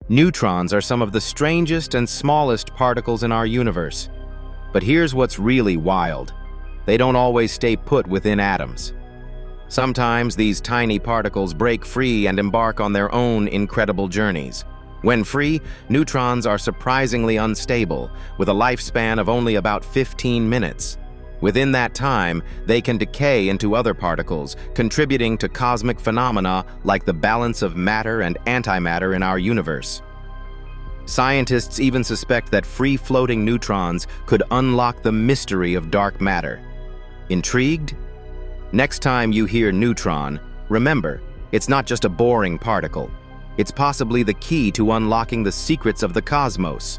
Neutrons are some of the strangest and smallest particles in our universe. But here's what's really wild. They don't always stay put within atoms. Sometimes these tiny particles break free and embark on their own incredible journeys. When free, neutrons are surprisingly unstable, with a lifespan of only about 15 minutes. Within that time, they can decay into other particles, contributing to cosmic phenomena like the balance of matter and antimatter in our universe. Scientists even suspect that free-floating neutrons could unlock the mystery of dark matter. Intrigued? Next time you hear neutron, remember, it's not just a boring particle. It's possibly the key to unlocking the secrets of the cosmos.